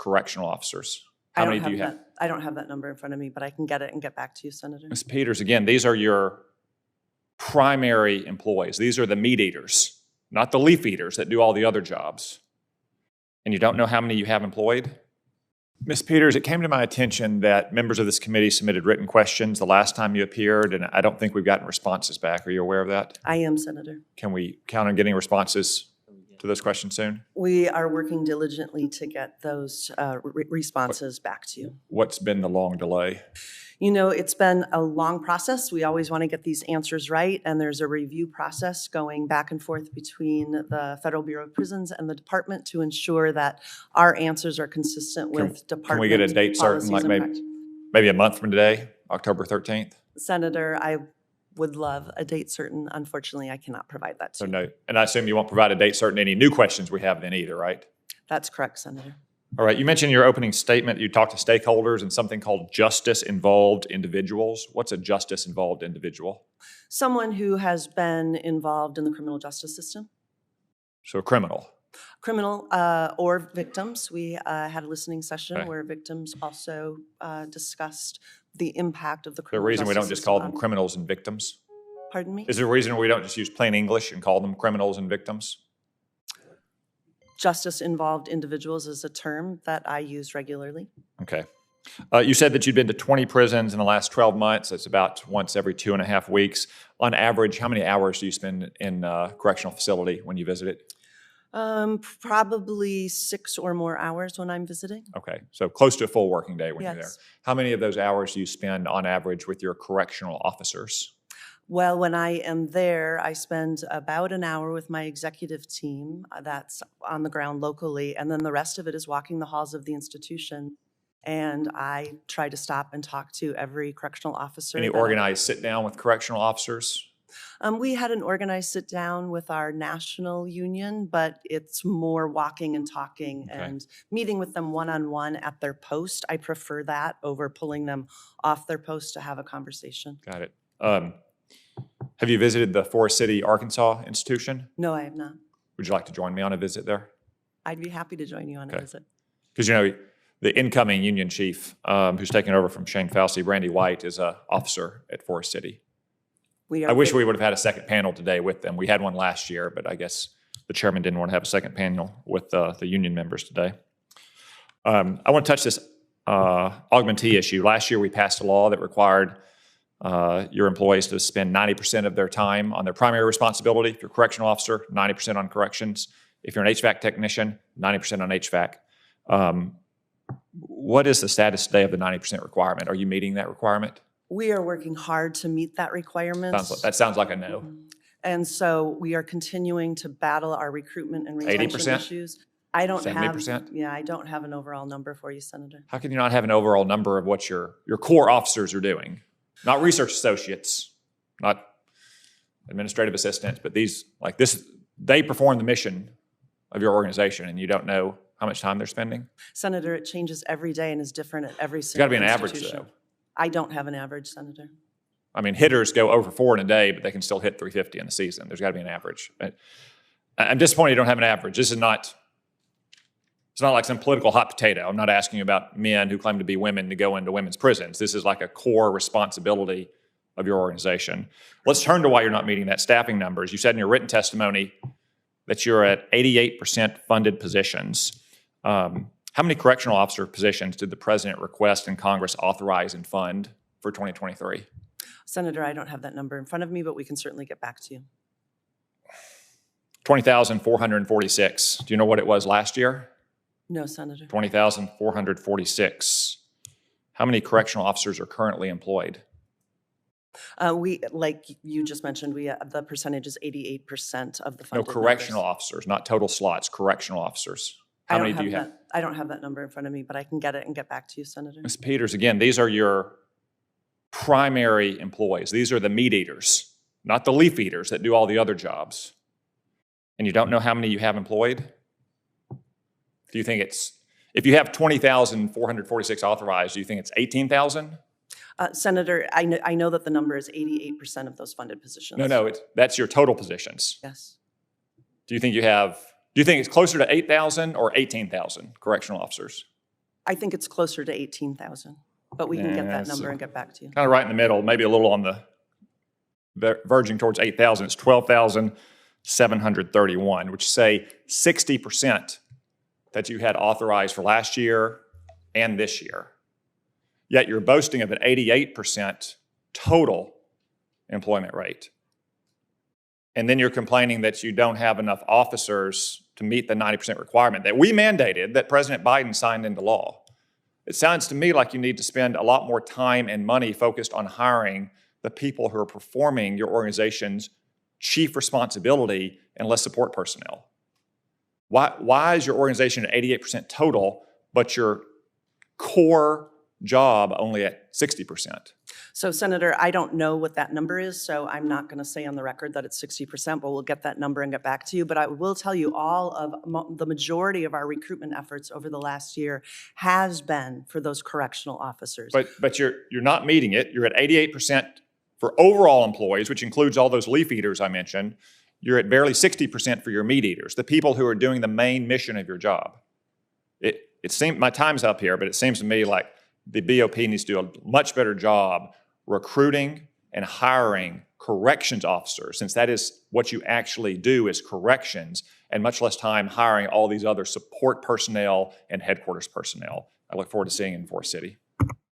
correctional officers? How many do you have? I don't have that number in front of me, but I can get it and get back to you, Senator. Ms. Peters, again, these are your primary employees. These are the meat eaters, not the leaf eaters that do all the other jobs. And you don't know how many you have employed? Ms. Peters, it came to my attention that members of this committee submitted written questions the last time you appeared, and I don't think we've gotten responses back. Are you aware of that? I am, Senator. Can we count on getting responses to those questions soon? We are working diligently to get those responses back to you. What's been the long delay? You know, it's been a long process. We always want to get these answers right, and there's a review process going back and forth between the Federal Bureau of Prisons and the department to ensure that our answers are consistent with department. Can we get a date certain, like maybe a month from today, October 13th? Senator, I would love a date certain. Unfortunately, I cannot provide that to you. No, and I assume you won't provide a date certain any new questions we have then either, right? That's correct, Senator. All right, you mentioned in your opening statement you talked to stakeholders and something called justice-involved individuals. What's a justice-involved individual? Someone who has been involved in the criminal justice system. So a criminal? Criminal or victims. We had a listening session where victims also discussed the impact of the criminal justice system. Is there a reason we don't just call them criminals and victims? Pardon me? Is there a reason we don't just use plain English and call them criminals and victims? Justice-involved individuals is a term that I use regularly. Okay. You said that you'd been to 20 prisons in the last 12 months. That's about once every 2.5 weeks. On average, how many hours do you spend in a correctional facility when you visit it? Probably 6 or more hours when I'm visiting. Okay, so close to a full working day when Yes. you're there. How many of those hours do you spend on average with your correctional officers? Well, when I am there, I spend about an hour with my executive team that's on the ground locally, and then the rest of it is walking the halls of the institution. And I try to stop and talk to every correctional officer. Any organized sit-down with correctional officers? We had an organized sit-down with our national union, but it's more walking and talking and meeting with them one-on-one at their post. I prefer that over pulling them off their post to have a conversation. Got it. Have you visited the Forest City, Arkansas institution? No, I have not. Would you like to join me on a visit there? I'd be happy to join you on a visit. Because, you know, the incoming union chief who's taking over from Shane Fauci, Brandy White, is an officer at Forest City. I wish we would have had a second panel today with them. We had one last year, but I guess the chairman didn't want to have a second panel with the union members today. I want to touch this augmentee issue. Last year, we passed a law that required your employees to spend 90% of their time on their primary responsibility. If you're a correctional officer, 90% on corrections. If you're an HVAC technician, 90% on HVAC. What is the status today of the 90% requirement? Are you meeting that requirement? We are working hard to meet that requirement. That sounds like a no. And so we are continuing to battle our recruitment and retention 80%? issues. I don't 70%? have, yeah, I don't have an overall number for you, Senator. How can you not have an overall number of what your core officers are doing? Not research associates, not administrative assistants, but these, like this, they perform the mission of your organization, and you don't know how much time they're spending? Senator, it changes every day and is different at every There's got to single be an average, institution. though. I don't have an average, Senator. I mean, hitters go over 4 in a day, but they can still hit 350 in the season. There's got to be an average. I'm disappointed you don't have an average. This is not, it's not like some political hot potato. I'm not asking you about men who claim to be women to go into women's prisons. This is like a core responsibility of your organization. Let's turn to why you're not meeting that staffing numbers. You said in your written testimony that you're at 88% funded positions. How many correctional officer positions did the president request and Congress authorize and fund for 2023? Senator, I don't have that number in front of me, but we can certainly get back to you. 20,446. Do you know what it was last year? No, Senator. 20,446. How many correctional officers are currently employed? We, like you just mentioned, the percentage is 88% of the funded No, correctional numbers. officers, not total slots, correctional officers. How many do you have? I don't have that number in front of me, but I can get it and get back to you, Senator. Ms. Peters, again, these are your primary employees. These are the meat eaters, not the leaf eaters that do all the other jobs. And you don't know how many you have employed? Do you think it's, if you have 20,446 authorized, do you think it's 18,000? Senator, I know that the number is 88% of those funded positions. No, that's your total positions. Yes. Do you think it's closer to 8,000 or 18,000 correctional officers? I think it's closer to 18,000, but we can get that Yeah, number so and get back to you. kind of right in the middle, maybe a little on the verging towards 8,000. It's 12,731, which say 60% that you had authorized for last year and this year. Yet you're boasting of an 88% total employment rate. And then you're complaining that you don't have enough officers to meet the 90% requirement that we mandated, that President Biden signed into law. It sounds to me like you need to spend a lot more time and money focused on hiring the people who are performing your organization's chief responsibility and less support personnel. Why is your organization at 88% total, but your core job only at 60%? So, Senator, I don't know what that number is, so I'm not going to say on the record that it's 60%, but we'll get that number and get back to you. But I will tell you all of the majority of our recruitment efforts over the last year has been for those correctional officers. But you're not meeting it. You're at 88% for overall employees, which includes all those leaf eaters I mentioned. You're at barely 60% for your meat eaters, the people who are doing the main mission of your job. It seems, my time's up here, but it seems to me like the BOP needs to do a much better job recruiting and hiring corrections officers, since that is what you actually do is corrections, and much less time hiring all these other support personnel and headquarters personnel. I look forward to seeing you in Forest City.